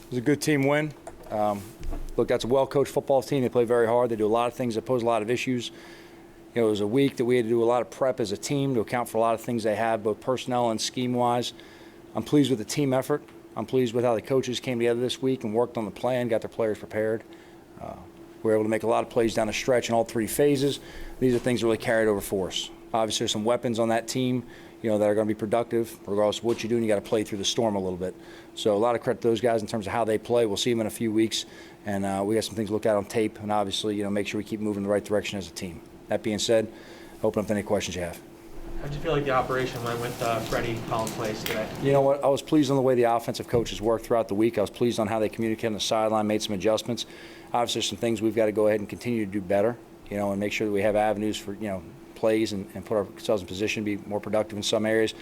It was a good team win. Look, that's a well-coached football team. They play very hard. They do a lot of things that pose a lot of issues. You know, it was a week that we had to do a lot of prep as a team to account for a lot of things they have, both personnel and scheme-wise. I'm pleased with the team effort. I'm pleased with how the coaches came together this week and worked on the plan, got their players prepared. We were able to make a lot of plays down the stretch in all three phases. These are things that really carried over for us. Obviously, there's some weapons on that team, you know, that are going to be productive. Regardless of what you do, and you got to play through the storm a little bit. So a lot of credit to those guys in terms of how they play. We'll see them in a few weeks, and we got some things to look at on tape, and obviously, you know, make sure we keep moving in the right direction as a team. That being said, open up to any questions you have. How did you feel like the operation went with Freddie calling plays today? You know what? I was pleased on the way the offensive coaches worked throughout the week. I was pleased on how they communicated on the sideline, made some adjustments. Obviously, there's some things we've got to go ahead and continue to do better, you know, and make sure that we have avenues for, you know, plays and put ourselves in position to be more productive in some areas.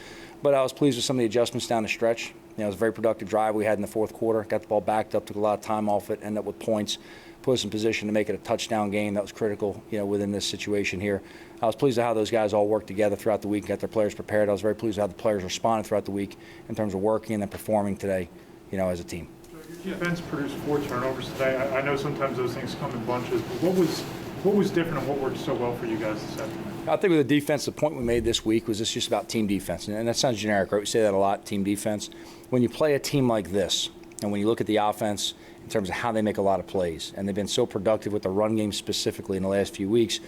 But I was pleased with some of the adjustments down the stretch. You know, it was a very productive drive we had in the fourth quarter. Got the ball backed up, took a lot of time off it, ended up with points, put us in position to make it a touchdown game. That was critical, you know, within this situation here. I was pleased with how those guys all worked together throughout the week and got their players prepared. I was very pleased with how the players responded throughout the week in terms of working and then performing today, you know, as a team. Your defense produced 4 turnovers today. I know sometimes those things come in bunches, but what was different and what worked so well for you guys this afternoon? I think with the defense, the point we made this week was it's just about team defense. And that sounds generic, right? We say that a lot, team defense. When you play a team like this, and when you look at the offense in terms of how they make a lot of plays, and they've been so productive with the run game specifically in the last few weeks,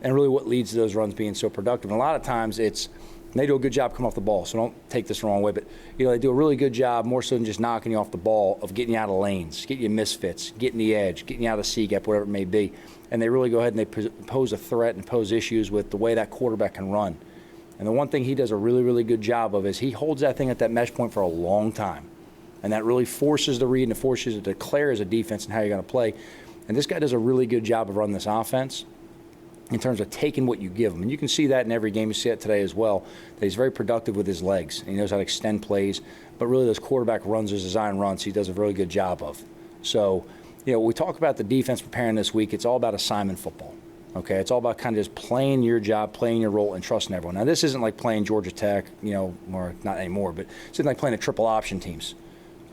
and really what leads to those runs being so productive. And a lot of times it's, they do a good job coming off the ball, so don't take this the wrong way, but you know, they do a really good job, more so than just knocking you off the ball, of getting you out of lanes, getting you misfits, getting the edge, getting you out of the C-gap, whatever it may be. And they really go ahead and they pose a threat and pose issues with the way that quarterback can run. And the one thing he does a really, really good job of is he holds that thing at that mesh point for a long time. And that really forces the read and it forces you to declare as a defense and how you're going to play. And this guy does a really good job of running this offense in terms of taking what you give him. And you can see that in every game. You see it today as well, that he's very productive with his legs. And he knows how to extend plays. But really those quarterback runs, those design runs, he does a really good job of. So, you know, when we talk about the defense preparing this week, it's all about assignment football. Okay, it's all about kind of just playing your job, playing your role, and trusting everyone. Now, this isn't like playing Georgia Tech, you know, or not anymore, but it's like playing a triple option teams,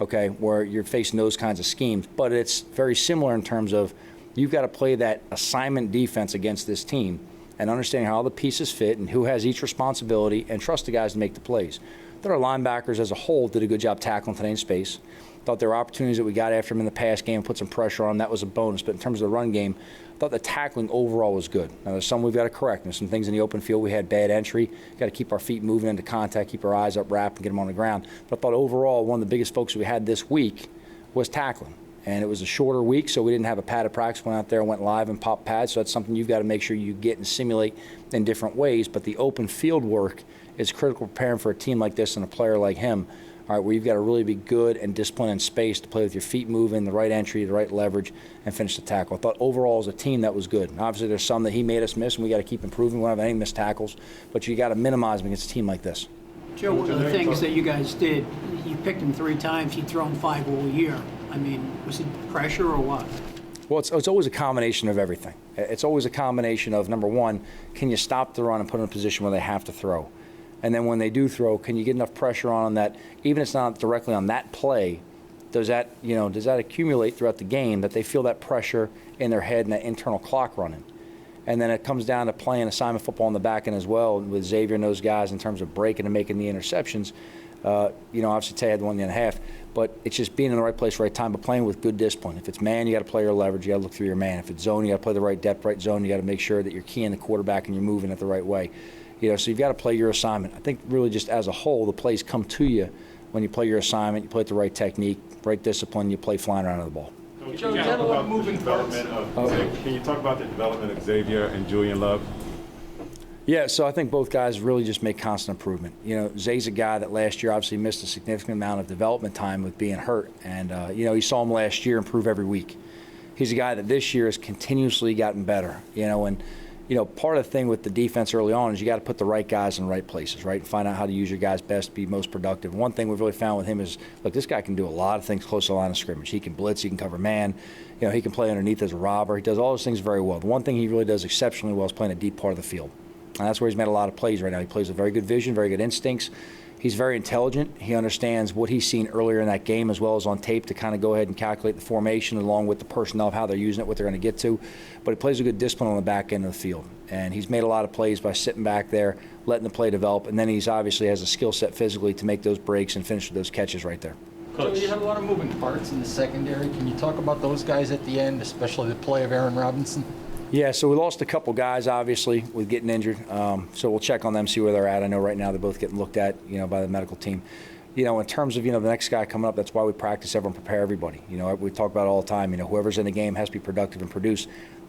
okay, where you're facing those kinds of schemes. But it's very similar in terms of you've got to play that assignment defense against this team and understanding how all the pieces fit and who has each responsibility and trust the guys to make the plays. I thought our linebackers as a whole did a good job tackling today in space. Thought there were opportunities that we got after them in the pass game, put some pressure on them. That was a bonus. But in terms of the run game, I thought the tackling overall was good. Now, there's some we've got to correct. There's some things in the open field. We had bad entry. Got to keep our feet moving into contact, keep our eyes up, wrap, and get them on the ground. But I thought overall, one of the biggest focus we had this week was tackling. And it was a shorter week, so we didn't have a padded practice. Went out there and went live and popped pads. So that's something you've got to make sure you get and simulate in different ways. But the open field work is critical preparing for a team like this and a player like him. All right, where you've got to really be good and disciplined in space to play with your feet moving, the right entry, the right leverage, and finish the tackle. I thought overall as a team that was good. And obviously there's some that he made us miss, and we got to keep improving. We don't have any missed tackles, but you got to minimize them against a team like this. Joe, one of the things that you guys did, you picked him 3 times. He'd thrown 5 all year. I mean, was it pressure or what? Well, it's always a combination of everything. It's always a combination of, number one, can you stop the run and put them in a position where they have to throw? And then when they do throw, can you get enough pressure on them that even if it's not directly on that play, does that accumulate throughout the game that they feel that pressure in their head and that internal clock running? And then it comes down to playing assignment football on the back end as well with Xavier and those guys in terms of breaking and making the interceptions. Obviously Tay had the 1.5, but it's just being in the right place, right time, but playing with good discipline. If it's man, you got to play your leverage. You got to look through your man. If it's zone, you got to play the right depth, right zone. You got to make sure that you're keying the quarterback and you're moving it the right way. So you've got to play your assignment. I think really just as a whole, the plays come to you when you play your assignment, you play with the right technique, right discipline, you play flying around the ball. Can you talk about the development of Xavier and Julian Love? Yeah, so I think both guys really just make constant improvement. Zay's a guy that last year obviously missed a significant amount of development time with being hurt. And, you saw him last year improve every week. He's a guy that this year has continuously gotten better, part of the thing with the defense early on is you got to put the right guys in the right places, right? And find out how to use your guys best to be most productive. One thing we've really found with him is, look, this guy can do a lot of things close to the line of scrimmage. He can blitz, he can cover man, he can play underneath as a robber. He does all those things very well. The one thing he really does exceptionally well is playing a deep part of the field. And that's where he's made a lot of plays right now. He plays with very good vision, very good instincts. He's very intelligent. He understands what he's seen earlier in that game as well as on tape to kind of go ahead and calculate the formation along with the personnel of how they're using it, what they're going to get to. But he plays a good discipline on the back end of the field. And he's made a lot of plays by sitting back there, letting the play develop, and then he's obviously has a skill set physically to make those breaks and finish with those catches right there. So you have a lot of moving parts in the secondary. Can you talk about those guys at the end, especially the play of Aaron Robinson? Yeah, so we lost a couple guys, obviously, with getting injured. So we'll check on them, see where they're at. I know right now they're both getting looked at, by the medical team. In terms of, the next guy coming up, that's why we practice everyone, prepare everybody. We talk about it all the time. Whoever's in the game has to be productive and produce.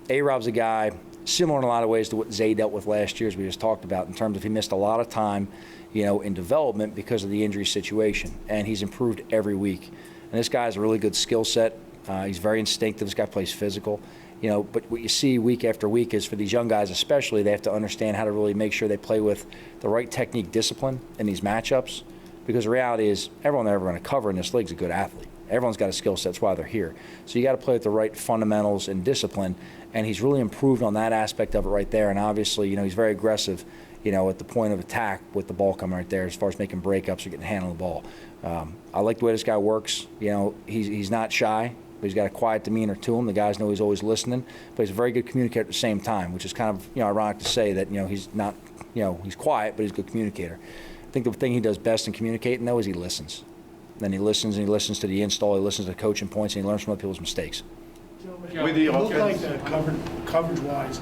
A-Rob's a guy similar in a lot of ways to what Zay dealt with last year, as we just talked about, in terms of he missed a lot of time, in development because of the injury situation. And he's improved every week. And this guy has a really good skill set. He's very instinctive. This guy plays physical. But what you see week after week is for these young guys especially, they have to understand how to really make sure they play with the right technique discipline in these matchups. Because the reality is everyone they're ever going to cover in this league is a good athlete. Everyone's got a skill set. That's why they're here. So you got to play with the right fundamentals and discipline. And he's really improved on that aspect of it right there. And obviously, he's very aggressive, at the point of attack with the ball coming right there as far as making breakups or getting a hand on the ball. I like the way this guy works. He's not shy. But he's got a quiet demeanor to him. The guys know he's always listening, but he's a very good communicator at the same time, which is kind of ironic to say that he's not he's quiet, but he's a good communicator. I think the thing he does best in communicating though is he listens. Then he listens and he listens to the install, he listens to the coaching points, and he learns from other people's mistakes. It looked like that coverage-wise,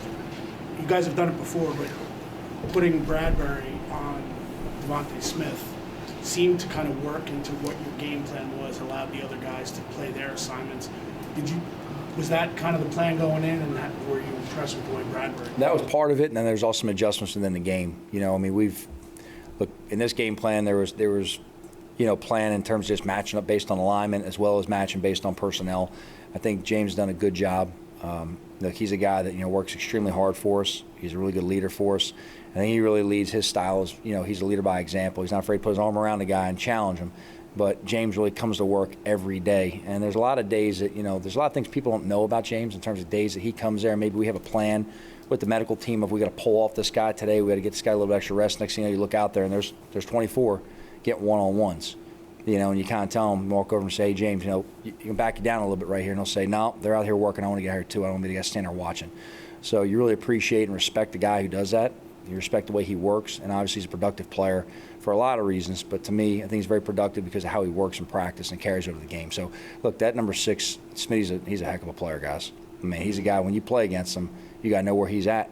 you guys have done it before, but putting Bradbury on Devontae Smith seemed to kind of work into what your game plan was, allowed the other guys to play their assignments. Was that kind of the plan going in, and were you impressed with the way Bradbury? That was part of it, and then there's also some adjustments within the game. Look, in this game plan there was plan in terms of just matching up based on alignment as well as matching based on personnel. I think James has done a good job. He's a guy that works extremely hard for us. He's a really good leader for us. I think he really leads. His style is, he's a leader by example. He's not afraid to put his arm around the guy and challenge him. But James really comes to work every day. And there's a lot of days that, there's a lot of things people don't know about James in terms of days that he comes there. Maybe we have a plan with the medical team of we got to pull off this guy today. We got to get this guy a little bit extra rest. Next thing you look out there and there's 24 get one-on-ones. And you kind of tell him, walk over and say, hey, James, you can back you down a little bit right here. And he'll say, no, they're out here working. I want to get here too. I don't want to be the guy standing there watching. So you really appreciate and respect the guy who does that. You respect the way he works, and obviously he's a productive player for a lot of reasons. But to me, I think he's very productive because of how he works in practice and carries over the game. So, look, that number 6, Smitty's he's a heck of a player, guys. I mean, he's a guy, when you play against him, you got to know where he's at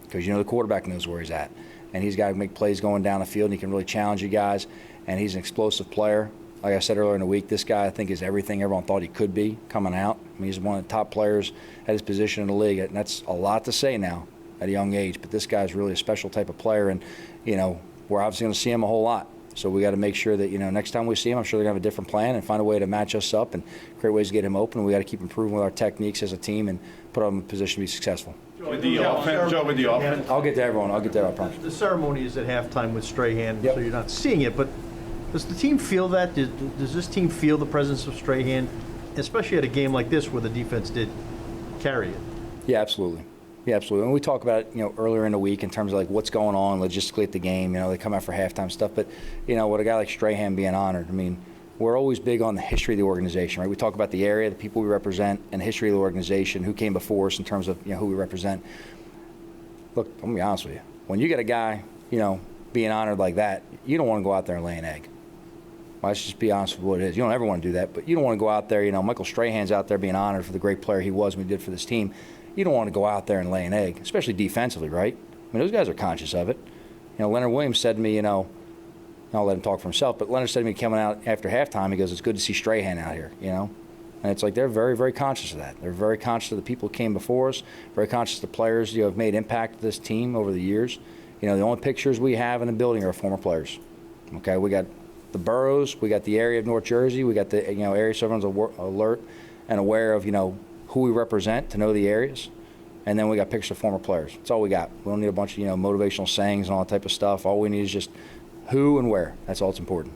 because the quarterback knows where he's at. And he's got to make plays going down the field, and he can really challenge you guys. And he's an explosive player. Like I said earlier in the week, this guy, I think, is everything everyone thought he could be coming out. I mean, he's one of the top players at his position in the league, and that's a lot to say now at a young age. But this guy's really a special type of player, and, we're obviously going to see him a whole lot. So we got to make sure that, next time we see him, I'm sure they're going to have a different plan and find a way to match us up and create ways to get him open. We got to keep improving with our techniques as a team and put him in a position to be successful. With the offense, I'll get to everyone. I promise. The ceremony is at halftime with Strahan, Yep. so you're not seeing it, but does the team feel that? Does this team feel the presence of Strahan, especially at a game like this where the defense did carry it? Yeah, absolutely. Yeah, absolutely. And we talk about it, earlier in the week in terms of like what's going on logistically at the game. They come out for halftime stuff, but with a guy like Strahan being honored, I mean, we're always big on the history of the organization, right? We talk about the area, the people we represent, and the history of the organization, who came before us in terms of who we represent. Look, I'm gonna be honest with you. When you get a guy, being honored like that, you don't want to go out there and lay an egg. Well, let's just be honest with what it is. You don't ever want to do that, but you don't want to go out there. Michael Strahan's out there being honored for the great player he was when he did for this team. You don't want to go out there and lay an egg, especially defensively, right? I mean, those guys are conscious of it. Leonard Williams said to me, I'll let him talk for himself, but Leonard said to me coming out after halftime, he goes, it's good to see Strahan out here, And it's like they're very, very conscious of that. They're very conscious of the people who came before us, very conscious of the players have made impact to this team over the years. The only pictures we have in the building are former players. Okay, we got the boroughs, we got the area of North Jersey, we got the area so everyone's alert and aware of who we represent to know the areas, and then we got pictures of former players. That's all we got. We don't need a bunch of motivational sayings and all that type of stuff. All we need is just who and where. That's all that's important.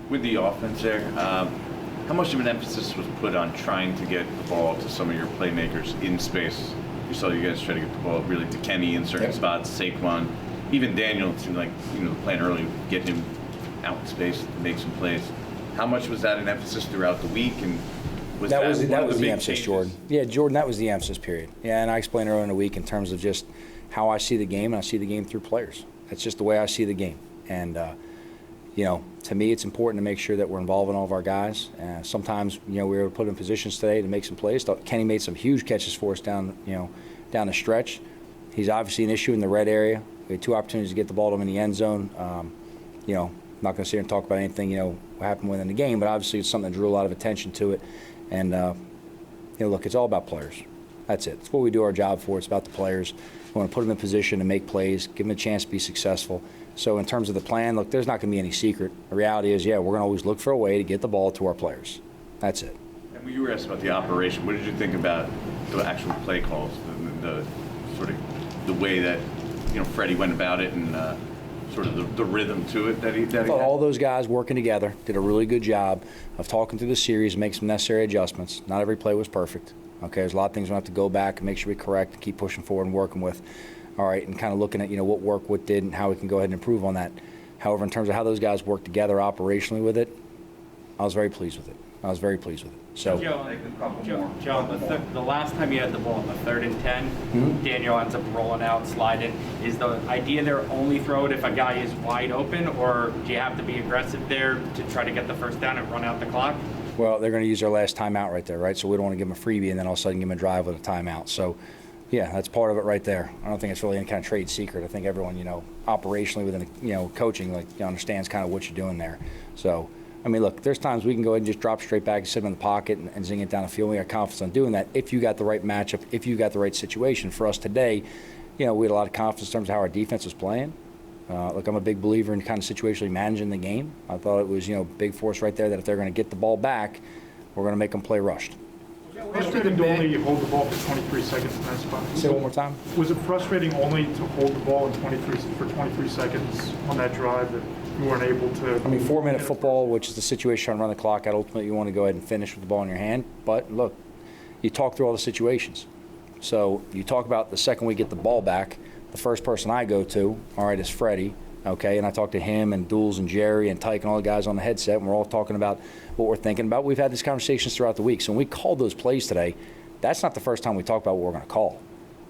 With the offense there, how much of an emphasis was put on trying to get the ball to some of your playmakers in space? You saw you guys try to get the ball really to Kenny in certain spots, Saquon, even Daniel. It seemed like the plan early, get him out in space to make some plays. How much was that an emphasis throughout the week? And was That that was one of the big emphasis, changes? Jordan. Yeah, Jordan, that was the emphasis, period. Yeah, and I explained earlier in the week in terms of just how I see the game, and I see the game through players. That's just the way I see the game. And, you know, to me, it's important to make sure that we're involving all of our guys. Sometimes, you know, we were able to put them in positions today to make some plays. Thought Kenny made some huge catches for us down the stretch. He's obviously an issue in the red area. We had 2 opportunities to get the ball to him in the end zone. You know, I'm not going to sit here and talk about anything, you know, what happened within the game, but obviously it's something that drew a lot of attention to it. And, you know, look, it's all about players. That's it. It's what we do our job for. It's about the players. We want to put them in position to make plays, give them a chance to be successful. So in terms of the plan, look, there's not going to be any secret. The reality is, yeah, we're going to always look for a way to get the ball to our players. That's it. And when you were asked about the operation, what did you think about the actual play calls, the sort of the way that, you know, Freddie went about it and sort of the rhythm to it that he I thought had? all those guys working together did a really good job of talking through the series and make some necessary adjustments. Not every play was perfect. Okay, there's a lot of things we have to go back and make sure we correct and keep pushing forward and working with. All right, and kind of looking at, you know, what worked, what didn't, how we can go ahead and improve on that. However, in terms of how those guys worked together operationally with it, I was very pleased with it. I was very pleased with it. So, Joe, the last time you had the ball on the 3rd and 10, Daniel ends up rolling out, sliding. Is the idea there only throw it if a guy is wide open, or do you have to be aggressive there to try to get the first down and run out the clock? well, they're going to use their last timeout right there, right? So we don't want to give them a freebie and then all of a sudden give them a drive with a timeout. So, yeah, that's part of it right there. I don't think it's really any kind of trade secret. I think everyone, you know, operationally within, you know, coaching, like, you know, understands kind of what you're doing there. So, I mean, look, there's times we can go ahead and just drop straight back and sit in the pocket and zing it down the field. We got confidence on doing that if you got the right matchup, if you got the right situation. For us today, you know, we had a lot of confidence in terms of how our defense was playing. Look, I'm a big believer in kind of situationally managing the game. I thought it was, you know, big force right there that if they're going to get the ball back, we're going to make them play rushed. Frustrating to only hold the ball for 23 seconds in that spot. Say it one more time. Was it frustrating only to hold the ball in 23 seconds on that drive that you weren't able to? I mean, 4-minute football, which is the situation trying to run the clock out, ultimately you want to go ahead and finish with the ball in your hand. But look, you talk through all the situations. So you talk about the second we get the ball back, the first person I go to, all right, is Freddie. Okay, and I talked to him and Duels and Jerry and Tyke and all the guys on the headset, and we're all talking about what we're thinking about. We've had these conversations throughout the week. So when we called those plays today, that's not the first time we talked about what we're going to call.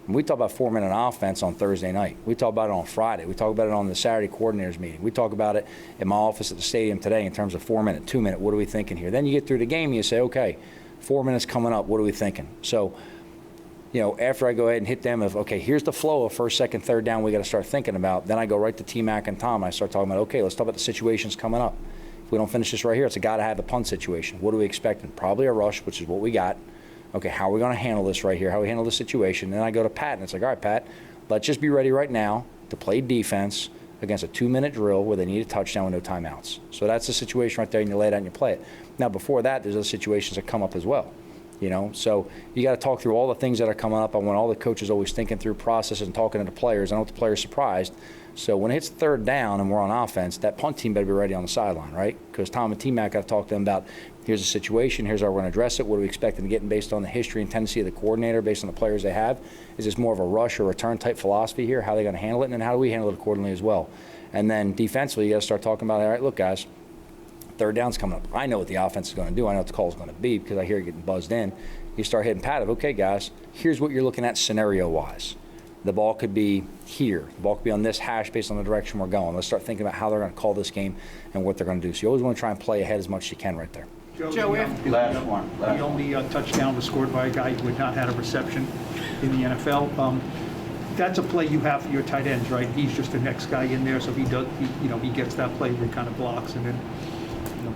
And we talk about 4-minute offense on Thursday night. We talk about it on Friday. We talk about it on the Saturday coordinators meeting. We talk about it in my office at the stadium today in terms of 4-minute, 2-minute. What are we thinking here? Then you get through the game and you say, okay, 4 minutes coming up. What are we thinking? So, you know, after I go ahead and hit them of, okay, here's the flow of first, second, third down we got to start thinking about. Then I go right to T-Mac and Tom, and I start talking about, okay, let's talk about the situations coming up. If we don't finish this right here, it's a got to have a punt situation. What are we expecting? Probably a rush, which is what we got. Okay, how are we going to handle this right here? How do we handle this situation? Then I go to Pat, and it's like, all right, Pat, let's just be ready right now to play defense against a 2-minute drill where they need a touchdown with no timeouts. So that's the situation right there, and you lay it out and you play it. Now, before that, there's other situations that come up as well. You know, so you got to talk through all the things that are coming up. I want all the coaches always thinking through processes and talking to the players. I don't want the players surprised. So when it hits third down and we're on offense, that punt team better be ready on the sideline, right? Because Tom and T-Mac got to talk to them about here's the situation, here's how we're going to address it, what are we expecting to get based on the history and tendency of the coordinator, based on the players they have. Is this more of a rush or return type philosophy here? How are they going to handle it? And then how do we handle it accordingly as well? And then defensively, you got to start talking about, all right, look, guys, third down's coming up. I know what the offense is going to do. I know what the call is going to be because I hear it getting buzzed in. You start hitting Pat of, okay, guys, here's what you're looking at scenario-wise. The ball could be here. The ball could be on this hash based on the direction we're going. Let's start thinking about how they're going to call this game and what they're going to do. So you always want to try and play ahead as much as you can right there. Joe, after The only touchdown was scored by a guy who had not had a reception in the NFL. That's a play you have for your tight ends, right? He's just the next guy in there, so he gets that play where he kind of blocks and then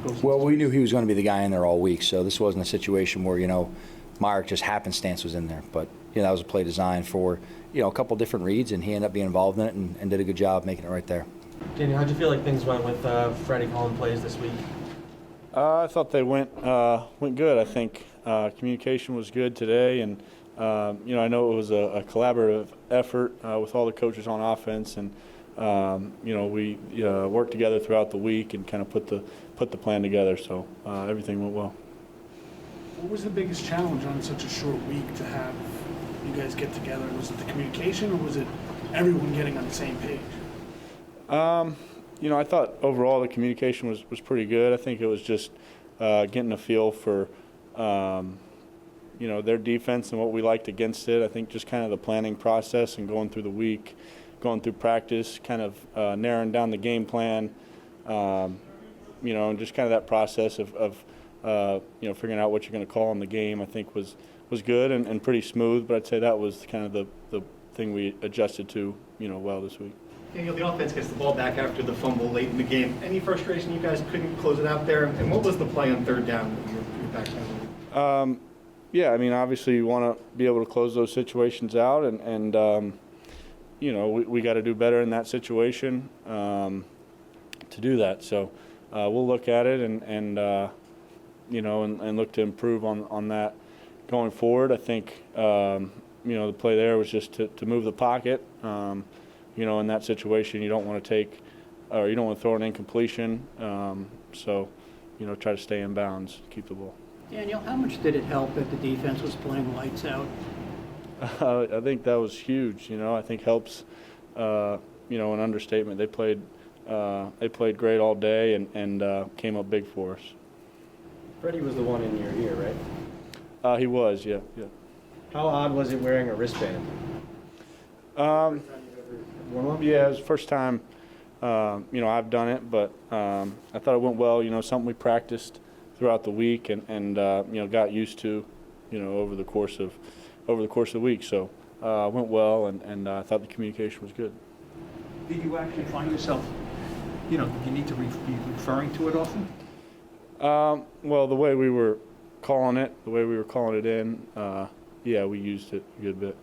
goes. Well, we knew he was going to be the guy in there all week, so this wasn't a situation where, you know, Myarick just happenstance was in there. But, you know, that was a play designed for, you know, a couple different reads, and he ended up being involved in it and did a good job making it right there. Daniel, how'd you feel like things went with Freddie calling plays this week? I thought they went good. I think communication was good today, and you know, I know it was a collaborative effort with all the coaches on offense, and you know, we worked together throughout the week and kind of put the plan together. So everything went well. What was the biggest challenge on such a short week to have you guys get together? Was it the communication, or was it everyone getting on the same page? I thought overall the communication was pretty good. I think it was just getting a feel for, their defense and what we liked against it. I think just kind of the planning process and going through the week, going through practice, kind of narrowing down the game plan, and just kind of that process of figuring out what you're going to call in the game, I think was good and pretty smooth. But I'd say that was kind of the thing we adjusted to, well this week. Daniel, the offense gets the ball back after the fumble late in the game. Any frustration you guys couldn't close it out there? And what was the play on third down that you're back down? Yeah, I mean, obviously you want to be able to close those situations out, and we got to do better in that situation to do that. So we'll look at it and look to improve on that going forward. I think the play there was just to move the pocket. In that situation, you don't want to take, or you don't want to throw an incompletion. So, try to stay in bounds, keep the ball. Daniel, how much did it help that the defense was playing lights out? I think that was huge. I think helps. An understatement. They played great all day and came up big for us. Freddie was the one in your ear, right? He was, yeah. How odd was it wearing a wristband? Yeah, it was the first time, I've done it, but I thought it went well. Something we practiced throughout the week and got used to, over the course of the week. So it went well, and I thought the communication was good. Did you actually find yourself, did you need to be referring to it often? Well, the way we were calling it in, yeah, we used it a good bit.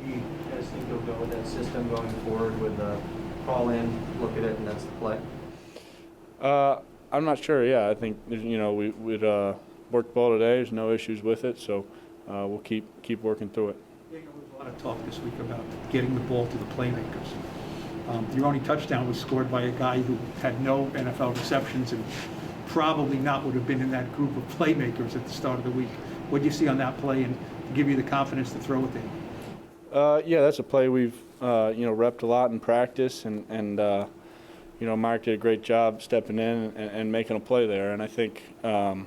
Do you guys think you'll go with that system going forward with call in, look at it, and that's the play? I'm not sure. Yeah, I think we'd worked well today. There's no issues with it, so we'll keep working through it. There was a lot of talk this week about getting the ball to the playmakers. Your only touchdown was scored by a guy who had no NFL receptions and probably not would have been in that group of playmakers at the start of the week. What did you see on that play and give you the confidence to throw it there? Yeah, that's a play we've repped a lot in practice, and Myarick did a great job stepping in and making a play there. And I think certain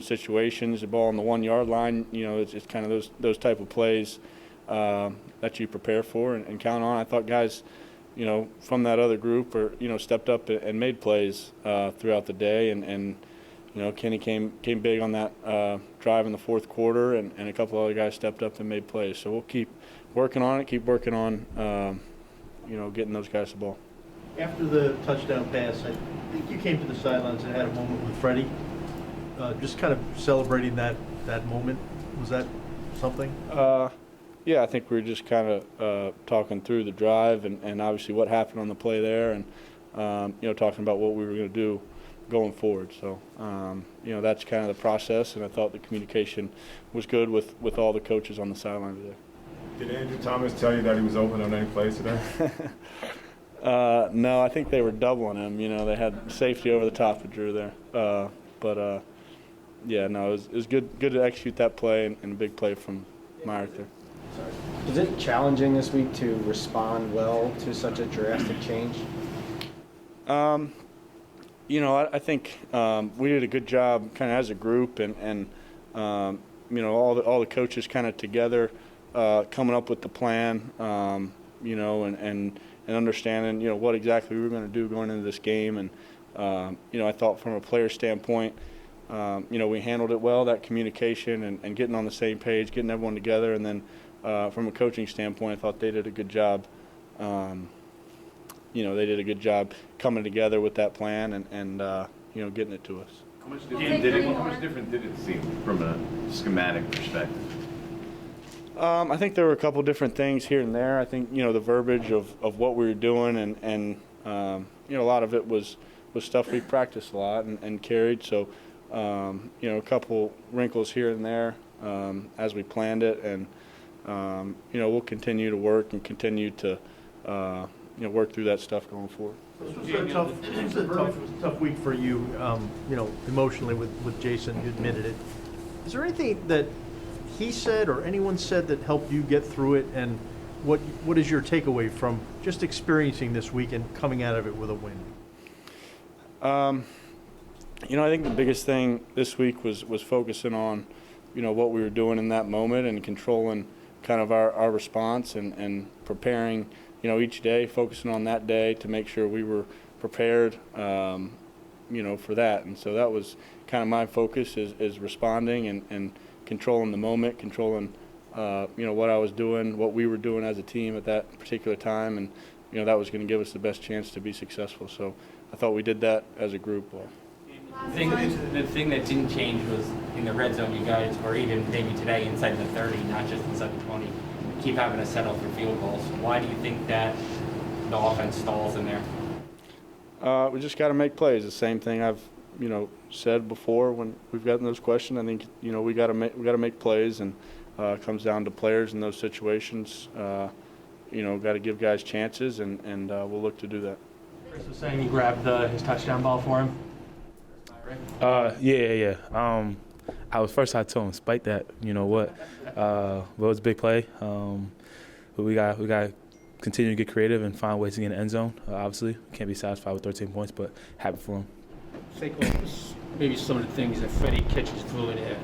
situations, the ball on the 1 yard line, it's kind of those type of plays that you prepare for and count on. I thought guys, from that other group stepped up and made plays throughout the day, and Kenny came big on that drive in the fourth quarter, and a couple other guys stepped up and made plays. So we'll keep working on it, getting those guys the ball. After the touchdown pass, I think you came to the sidelines and had a moment with Freddie, just kind of celebrating that moment. Was that something? Yeah, I think we were just kind of talking through the drive and obviously what happened on the play there, and talking about what we were going to do going forward. So that's kind of the process, and I thought the communication was good with all the coaches on the sideline today. Did Andrew Thomas tell you that he was open on any plays today? No, I think they were doubling him. They had safety over the top of Drew there. Yeah, no, it was good to execute that play and a big play from Myarick there. Was it challenging this week to respond well to such a drastic change? I think we did a good job kind of as a group, and all the coaches kind of together coming up with the plan, and understanding what exactly we were going to do going into this game. And I thought from a player standpoint, we handled it well, that communication and getting on the same page, getting everyone together, and then from a coaching standpoint, I thought they did a good job. They did a good job coming together with that plan and getting it to us. How much different did it seem from a schematic perspective? I think there were a couple different things here and there. I think the verbiage of what we were doing and a lot of it was stuff we practiced a lot and carried. So a couple wrinkles here and there as we planned it, and we'll continue to work and continue to work through that stuff going forward. This was a tough week for you, emotionally with Jason. You admitted it. Is there anything that he said or anyone said that helped you get through it and what is your takeaway from just experiencing this week and coming out of it with a win? I think the biggest thing this week was focusing on, what we were doing in that moment and controlling kind of our response and preparing, each day, focusing on that day to make sure we were prepared, for that. And so that was kind of my focus is responding and controlling the moment, controlling, what I was doing, what we were doing as a team at that particular time. And, that was going to give us the best chance to be successful. So I thought we did that as a group well. The thing that didn't change was in the red zone, you guys, or even maybe today, inside the 30, not just inside the 20, keep having to settle for field goals. Why do you think that the offense stalls in there? We just got to make plays. The same thing I've, said before when we've gotten those questions. I think, we got to make plays, and it comes down to players in those situations. Got to give guys chances, and we'll look to do that. Chris was saying you grabbed his touchdown ball for him. Yeah. I told him, spike that. You know what? It was a big play. But we got to continue to get creative and find ways to get in the end zone. Obviously, can't be satisfied with 13 points, but happy for him. Saquon, maybe some of the things that Freddie catches through in there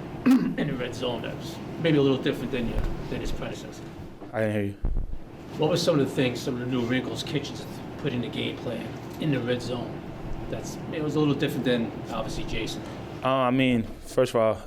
in the red zone that's maybe a little different than his predecessor. I didn't hear you. What were some of the things, some of the new wrinkles Kitchens put in the game plan in the red zone? It was a little different than obviously Jason. First of all,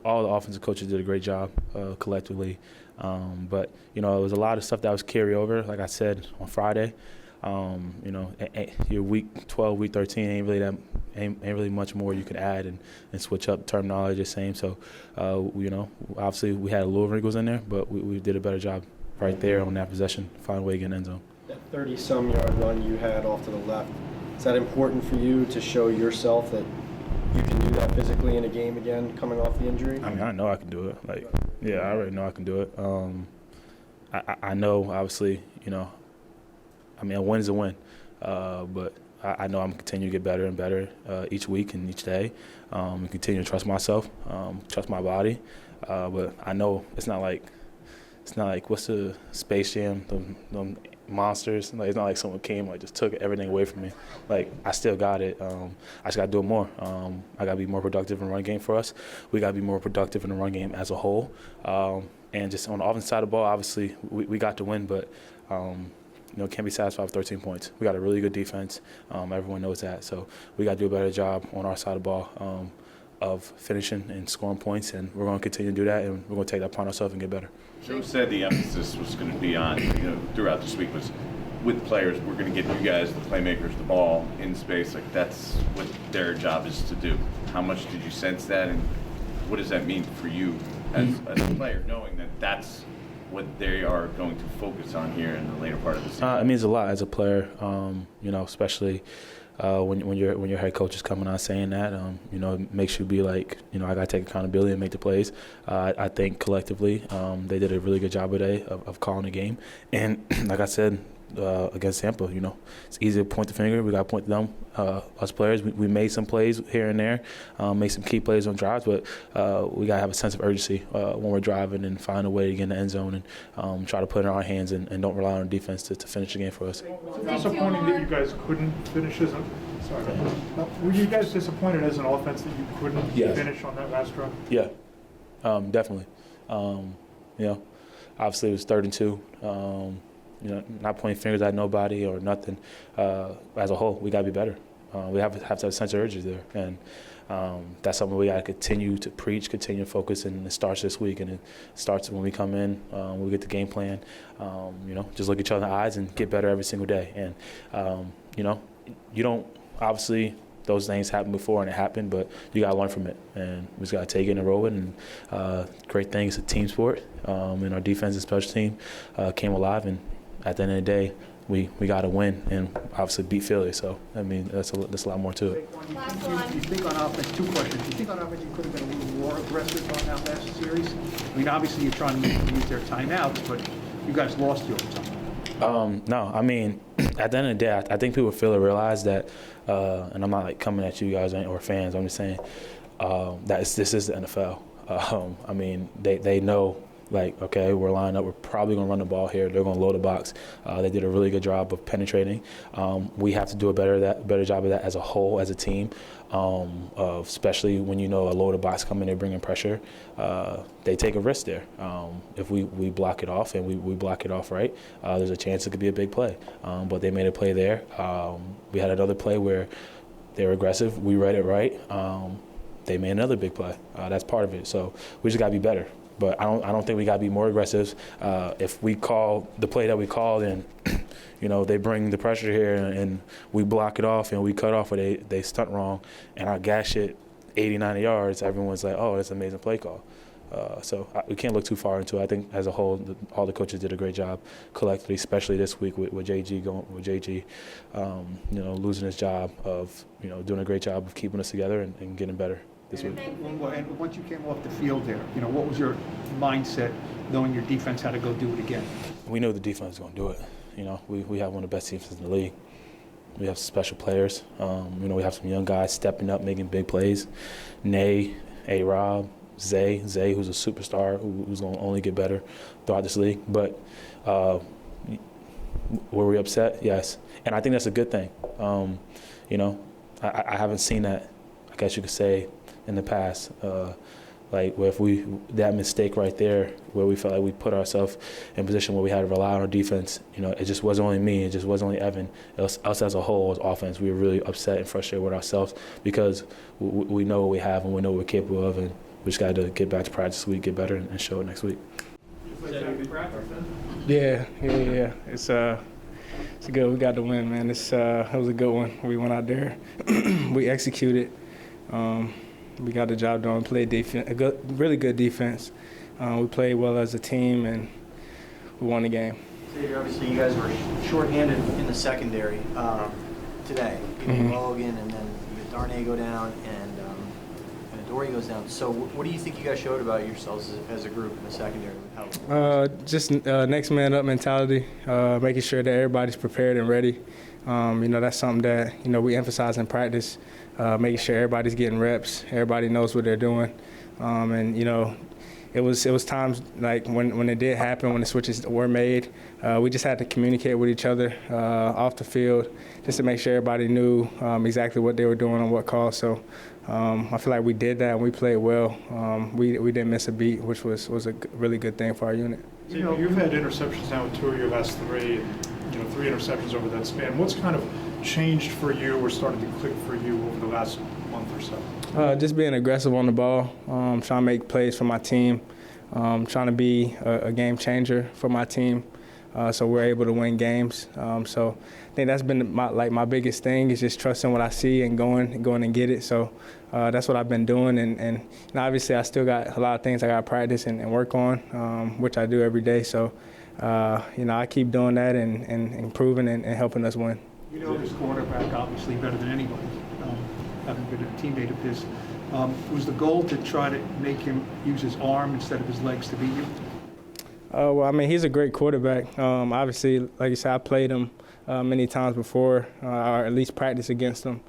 all the offensive coaches did a great job collectively. But it was a lot of stuff that was carryover. Like I said on Friday, your week 12, week 13 ain't really much more you could add and switch up terminology the same. So, obviously we had a little wrinkles in there, but we did a better job right there on that possession, find a way to get in the end zone. That 30-some yard run you had off to the left, is that important for you to show yourself that you can do that physically in a game again, coming off the injury? I know I can do it. I already know I can do it. I know, obviously, a win is a win. But I know I'm going to continue to get better and better each week and each day. And continue to trust myself, trust my body. But I know it's not like what's the Space Jam, the monsters. It's not like someone came just took everything away from me. I still got it. I just got to do it more. I got to be more productive in the run game for us. We got to be more productive in the run game as a whole. And just on the offense side of the ball, obviously we got to win, but can't be satisfied with 13 points. We got a really good defense. Everyone knows that. So we got to do a better job on our side of the ball of finishing and scoring points, and we're going to continue to do that, and we're going to take that upon ourselves and get better. Joe said the emphasis was going to be on, throughout this week was with players, we're going to get you guys, the playmakers, the ball in space. That's what their job is to do. How much did you sense that, and what does that mean for you as a player, knowing that that's what they are going to focus on here in the later part of the season? It means a lot as a player, especially when your head coach is coming on saying that. It makes you be I got to take accountability and make the plays. I think collectively they did a really good job today of calling the game. And like I said, against Tampa, it's easy to point the finger. We got to point to them, us players. We made some plays here and there, made some key plays on drives, but we got to have a sense of urgency when we're driving and find a way to get in the end zone and try to put it in our hands and don't rely on defense to finish the game for us. Was it disappointing that you guys couldn't finish were you guys disappointed as an offense that you couldn't finish on that last drive? Yeah, definitely. Obviously it was 3rd and 2. Not pointing fingers at nobody or nothing. As a whole, we got to be better. We have to have a sense of urgency there. And that's something we got to continue to preach, continue to focus, and it starts this week. And it starts when we come in, when we get the game plan, just look each other in the eyes and get better every single day. And, you don't, obviously, those things happened before and it happened, but you got to learn from it. And we just got to take it and roll it. And great thing, it's a team sport. And our defense and special team came alive. And at the end of the day, we got to win and obviously beat Philly. So, that's a lot more to it. Do you think on offense, 2 questions. Do you think on offense you could have been a little more aggressive on that last series? Obviously you're trying to use their timeouts, but you guys lost your time. No, at the end of the day, I think people feel or realize that, and I'm not coming at you guys or fans, I'm just saying that this is the NFL. They know Like, okay, we're lined up. We're probably going to run the ball here. They're going to load the box. They did a really good job of penetrating. We have to do a better job of that as a whole, as a team, especially when you know a loaded box coming, they're bringing pressure. They take a risk there. If we block it off and we block it off right, there's a chance it could be a big play. But they made a play there. We had another play where they were aggressive. We read it right. They made another big play. That's part of it. So we just got to be better. But I don't think we got to be more aggressive. If we call the play that we called and, they bring the pressure here and we block it off and we cut off or they stunt wrong and I gash it 80, 90 yards, everyone's like, oh, that's an amazing play call. So we can't look too far into it. I think as a whole, all the coaches did a great job collectively, especially this week with JG losing his job of, doing a great job of keeping us together and getting better this week. And once you came off the field there, what was your mindset knowing your defense had to go do it again? We knew the defense was going to do it. We have one of the best teams in the league. We have special players. We have some young guys stepping up, making big plays. Nay, A-Rob, Zay, who's a superstar, who's going to only get better throughout this league. But were we upset? Yes. And I think that's a good thing. I haven't seen that, I guess you could say, in the past. Like where that mistake right there, where we felt like we put ourselves in a position where we had to rely on our defense, it just wasn't only me, it just wasn't only Evan. It was us as a whole, as offense. We were really upset and frustrated with ourselves because we know what we have and we know what we're capable of, and we just got to get back to practice this week, get better, and show it next week. Yeah. It's good. We got the win, man. It was a good one. We went out there, we executed. We got the job done. Played defense, really good defense. We played well as a team, and we won the game. Xavier, obviously, you guys were shorthanded in the secondary today. Logan, and then you get Darnay go down, and Adoree goes down. So, what do you think you guys showed about yourselves as a group in the secondary? Just next man up mentality, making sure that everybody's prepared and ready. That's something that we emphasize in practice. Making sure everybody's getting reps, everybody knows what they're doing, it was times like when it did happen, when the switches were made, we just had to communicate with each other off the field, just to make sure everybody knew exactly what they were doing on what call. So I feel like we did that and we played well. We didn't miss a beat, which was a really good thing for our unit. You've had interceptions now with 2 of your last 3, and 3 interceptions over that span. What's kind of changed for you or started to click for you over the last month or so? Just being aggressive on the ball, trying to make plays for my team, trying to be a game changer for my team, so we're able to win games. So I think that's been my biggest thing is just trusting what I see and going and get it. So that's what I've been doing, and obviously I still got a lot of things I got to practice and work on, which I do every day. So I keep doing that and improving and helping us win. This quarterback obviously better than anybody, having been a teammate of his. Was the goal to try to make him use his arm instead of his legs to beat you? He's a great quarterback. Obviously, like you said, I played him many times before, or at least practiced against him.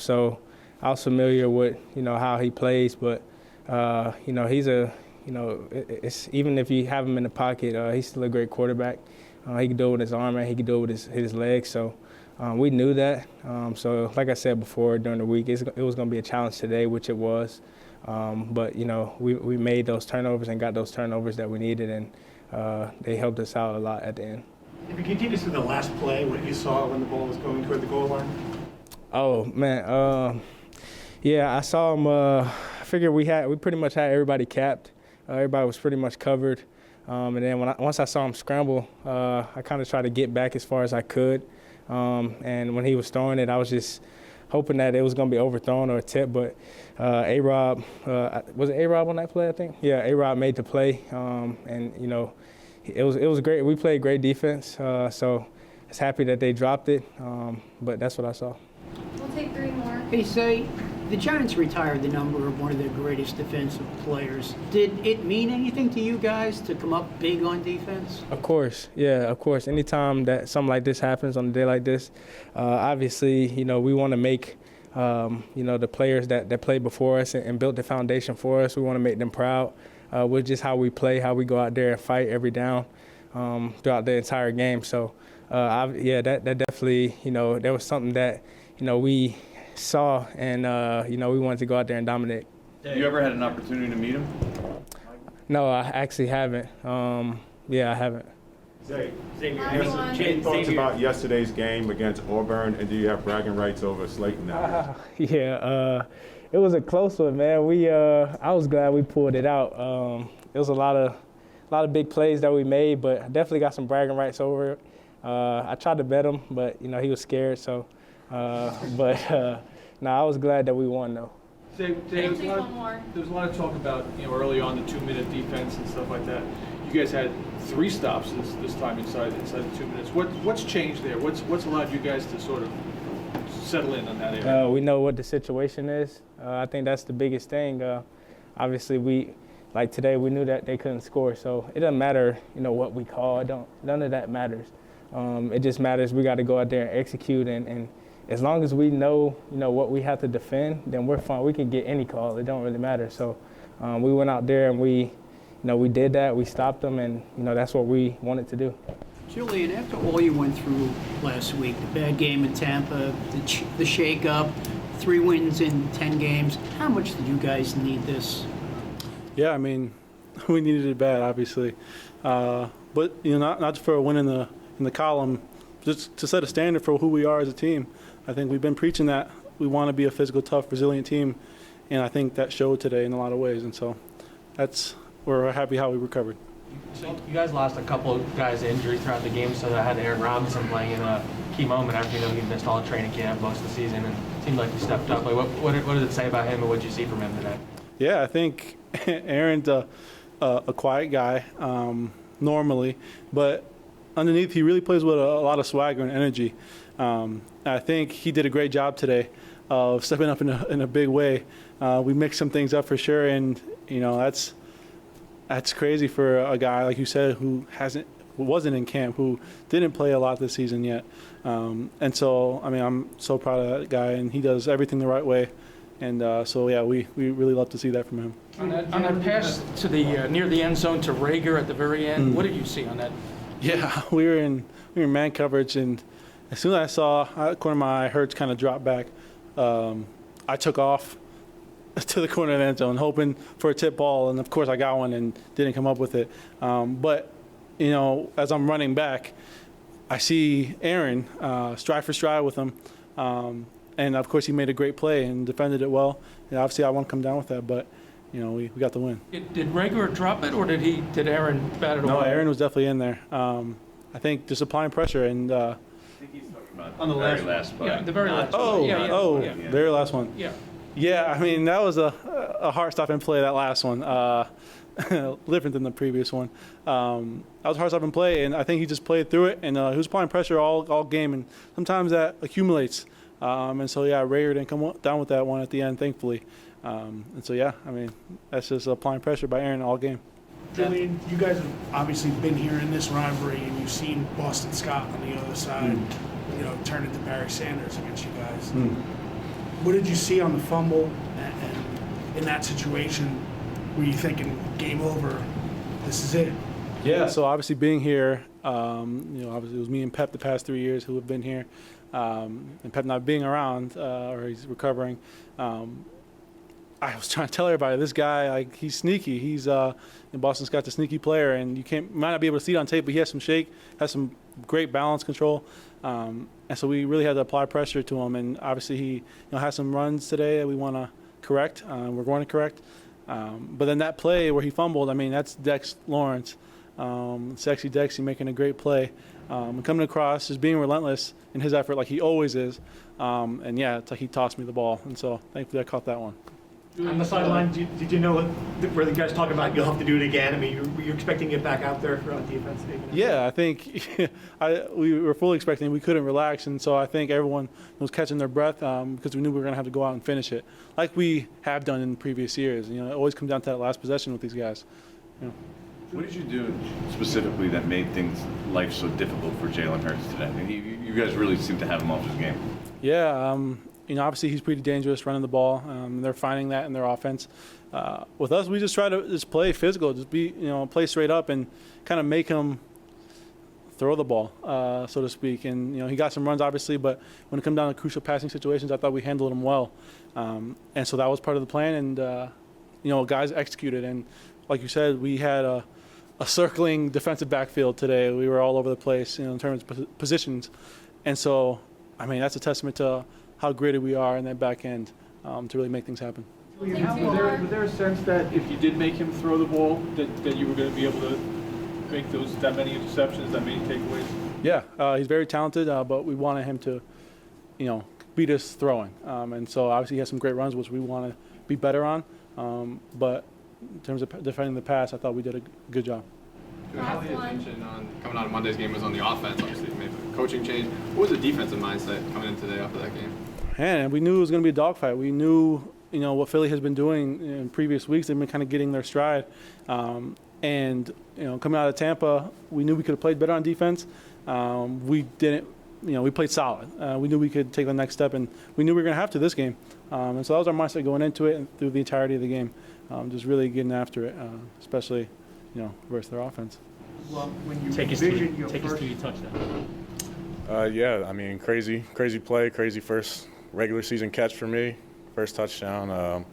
So I was familiar with, how he plays. But, he's it's even if you have him in the pocket, he's still a great quarterback. He can do it with his arm and he can do it with his legs. So we knew that. So like I said before during the week, it was going to be a challenge today, which it was. But, we made those turnovers and got those turnovers that we needed, and they helped us out a lot at the end. If you continue to the last play, what you saw when the ball was going toward the goal line? Oh, man. Yeah, I saw him. I figured we pretty much had everybody capped. Everybody was pretty much covered. And then once I saw him scramble, I kind of tried to get back as far as I could. And when he was throwing it, I was just hoping that it was going to be overthrown or a tip. But A-Rob, was it A-Rob on that play, I think? Yeah, A-Rob made the play. And, it was great. We played great defense. So I was happy that they dropped it. But that's what I saw. We'll take 3 more. Hey, Say, the Giants retired the number of one of their greatest defensive players. Did it mean anything to you guys to come up big on defense? Of course, yeah, of course. Anytime that something like this happens on a day like this, obviously, we want to make, the players that played before us and built the foundation for us, we want to make them proud. with just how we play, how we go out there and fight every down throughout the entire game. So, that definitely, that was something that, we saw and, we wanted to go out there and dominate. You ever had an opportunity to meet him? No, I actually haven't. I haven't. Xavier, thoughts about yesterday's game against Auburn, and do you have bragging rights over Slayton now? It was a close one, man. I was glad we pulled it out. It was a lot of big plays that we made, but I definitely got some bragging rights over it. I tried to bet him, but he was scared. So, I was glad that we won though. Dave, there's a lot of talk about early on the 2-minute defense and stuff like that. You guys had 3 stops this time inside the 2 minutes. What's changed there? What's allowed you guys to sort of settle in on that area? We know what the situation is. I think that's the biggest thing. Obviously, today, we knew that they couldn't score, so it doesn't matter, what we call. None of that matters. It just matters we got to go out there and execute, and as long as we know, what we have to defend, then we're fine. We can get any call. It don't really matter. So we went out there and we did that. We stopped them, and that's what we wanted to do. Julian, after all you went through last week, the bad game in Tampa, the shake-up, 3 wins in 10 games, how much did you guys need this? Yeah, I mean, we needed it bad, obviously, but not for a win in the column, just to set a standard for who we are as a team. I think we've been preaching that we want to be a physical, tough, resilient team, and I think that showed today in a lot of ways. And so we're happy how we recovered. So you guys lost a couple of guys to injury throughout the game, so I had Aaron Robinson playing in a key moment after he missed all the training camp most of the season, and it seemed like he stepped up. Like, what does it say about him, and what did you see from him today? Yeah, I think Aaron's a quiet guy normally, but underneath he really plays with a lot of swagger and energy. I think he did a great job today of stepping up in a big way. We mixed some things up for sure, and that's crazy for a guy like you said who wasn't in camp, who didn't play a lot this season yet. And so I'm so proud of that guy, and he does everything the right way. And we really love to see that from him. On that pass to the near the end zone to Rager at the very end, what did you see on that? Yeah, we were in man coverage, and as soon as I saw corner of my eye, Hurts kind of dropped back, I took off to the corner of the end zone, hoping for a tip ball, and of course I got one and didn't come up with it. But as I'm running back, I see Aaron stride for stride with him, and of course he made a great play and defended it well. And obviously I want to come down with that, but we got the win. Did Rager drop it, or did Aaron bat it away? No, Aaron was definitely in there. I think just applying pressure and. I think he's talking about on the very last play. Yeah, the very last. Very last one. Yeah. Yeah, I mean that was a heart-stopping play. That last one, different than the previous one. That was a heart-stopping play, and I think he just played through it. And he was applying pressure all game, and sometimes that accumulates. And so Rager didn't come down with that one at the end, thankfully. That's just applying pressure by Aaron all game. Julian, you guys have obviously been here in this rivalry, and you've seen Boston Scott on the other side, turn into Barry Sanders against you guys. What did you see on the fumble, and in that situation, were you thinking, game over, this is it? Yeah, so obviously being here, obviously it was me and Pep the past 3 years who have been here, and Pep not being around, or he's recovering. I was trying to tell everybody, this guy, he's sneaky. He's Boston Scott's a sneaky player, and you might not be able to see it on tape, but he has some shake, has some great balance control, and so we really had to apply pressure to him. And obviously he has some runs today that we want to correct. We're going to correct, but then that play where he fumbled, that's Dex Lawrence, sexy Dexy making a great play, and coming across, just being relentless in his effort like he always is. It's like he tossed me the ball, and so thankfully I caught that one. On the sideline, did you know where the guys talk about you'll have to do it again? I mean, were you expecting to get back out there on defense? Yeah, I think we were fully expecting we couldn't relax, and so I think everyone was catching their breath because we knew we were going to have to go out and finish it, like we have done in previous years. It always comes down to that last possession with these guys. What did you do specifically that made life so difficult for Jalen Hurts today? You guys really seem to have him off his game. Yeah, Obviously he's pretty dangerous running the ball. They're finding that in their offense. With us, we just try to just play physical, just play straight up and kind of make him throw the ball, so to speak. And, he got some runs, obviously, but when it comes down to crucial passing situations, I thought we handled him well. And so that was part of the plan, and, guys executed. And like you said, we had a circling defensive backfield today. We were all over the place, in terms of positions. And so, that's a testament to how gritty we are in that back end to really make things happen. Was there a sense that if you did make him throw the ball, that you were going to be able to make that many interceptions, that many takeaways? Yeah, he's very talented, but we wanted him to, beat us throwing. And so obviously he has some great runs, which we want to be better on. But in terms of defending the pass, I thought we did a good job. How the attention on coming out of Monday's game was on the offense, obviously you made the coaching change. What was the defensive mindset coming in today after that game? And we knew it was going to be a dogfight. We knew, what Philly has been doing in previous weeks. They've been kind of getting their stride. And coming out of Tampa, we knew we could have played better on defense. We didn't, we played solid. We knew we could take the next step, and we knew we were going to have to this game. And so that was our mindset going into it and through the entirety of the game, just really getting after it, especially, versus their offense. Well, when you take us to your touchdown. Yeah, crazy play, crazy first regular season catch for me, first touchdown.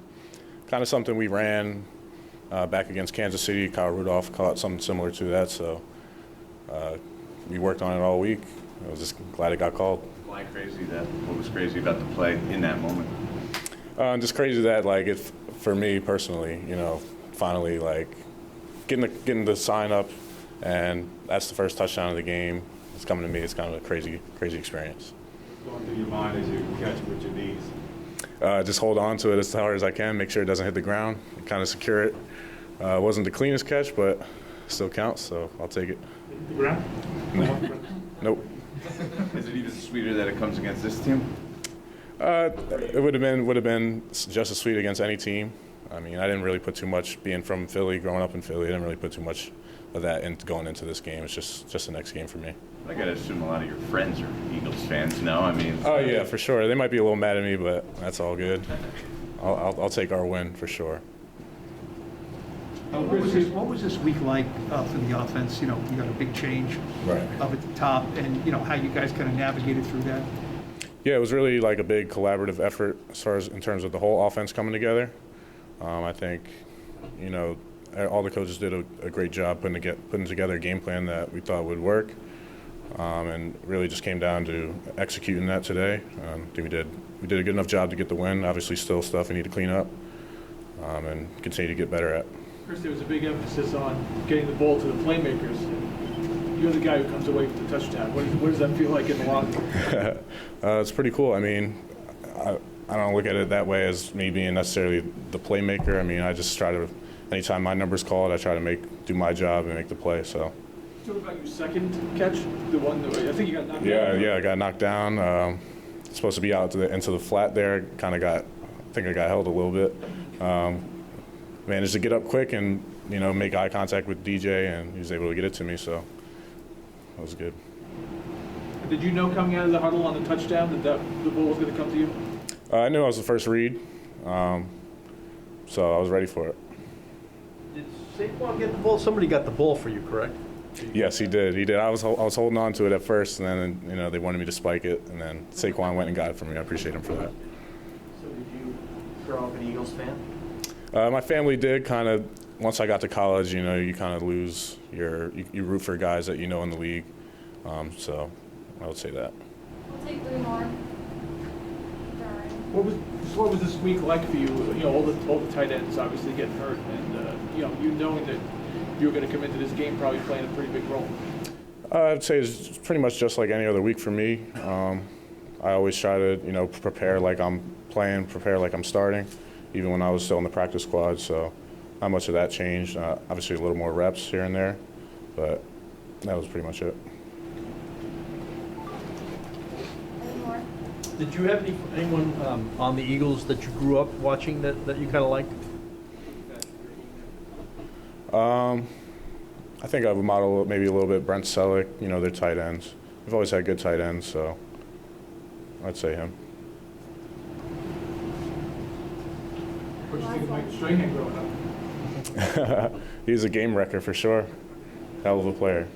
Kind of something we ran back against Kansas City. Kyle Rudolph caught something similar to that, so we worked on it all week. I was just glad it got called. Why crazy that? What was crazy about the play in that moment? Just crazy that for me personally, finally getting the sign up, and that's the first touchdown of the game. It's coming to me. It's kind of a crazy experience. What's going through your mind as you catch with your knees? Just hold on to it as hard as I can, make sure it doesn't hit the ground, and kind of secure it. It wasn't the cleanest catch, but still counts, so I'll take it. The ground? Nope. Is it even sweeter that it comes against this team? It would have been just as sweet against any team. I didn't really put too much, being from Philly, growing up in Philly, I didn't really put too much of that going into this game. It's just the next game for me. I gotta assume a lot of your friends are Eagles fans, no? Oh yeah, for sure. They might be a little mad at me, but that's all good. I'll take our win for sure. What was this week like for the offense? You got a big change up at the top, and how you guys kind of navigated through that. Yeah, it was really a big collaborative effort as far as in terms of the whole offense coming together. I think, all the coaches did a great job putting together a game plan that we thought would work, and really just came down to executing that today. I think we did a good enough job to get the win. Obviously, still stuff we need to clean up and continue to get better at. Chris, there was a big emphasis on getting the ball to the playmakers. You're the guy who comes away with the touchdown. What does that feel like in the locker room? It's pretty cool. I don't look at it that way as me being necessarily the playmaker. I just try to, anytime my number's called, I try to do my job and make the play. So. Talk about your second catch, the one that I think you got knocked down. Yeah, I got knocked down. Supposed to be out into the flat there. I think I got held a little bit. Managed to get up quick and make eye contact with DJ, and he was able to get it to me. So that was good. Did you know coming out of the huddle on the touchdown that the ball was going to come to you? I knew I was the first read, so I was ready for it. Did Saquon get the ball? Somebody got the ball for you, correct? Yes, he did. I was holding on to it at first, and then they wanted me to spike it, and then Saquon went and got it for me. I appreciate him for that. So did you grow up an Eagles fan? My family did kind of. Once I got to college, you kind of lose you root for guys that in the league. So I would say that. We'll take 3 more. What was this week like for you? All the tight ends obviously getting hurt, and you knowing that you were going to come into this game probably playing a pretty big role. I'd say it's pretty much just like any other week for me. I always try to prepare like I'm playing, prepare like I'm starting, even when I was still in the practice squad. So not much of that changed. Obviously a little more reps here and there, but that was pretty much it. Did you have anyone on the Eagles that you grew up watching that you kind of liked? I think I would model maybe a little bit Brent Selleck, their tight ends. We've always had good tight ends, so I'd say him. What do you think of Mike Strahan growing up? He's a game wrecker for sure. Hell of a player.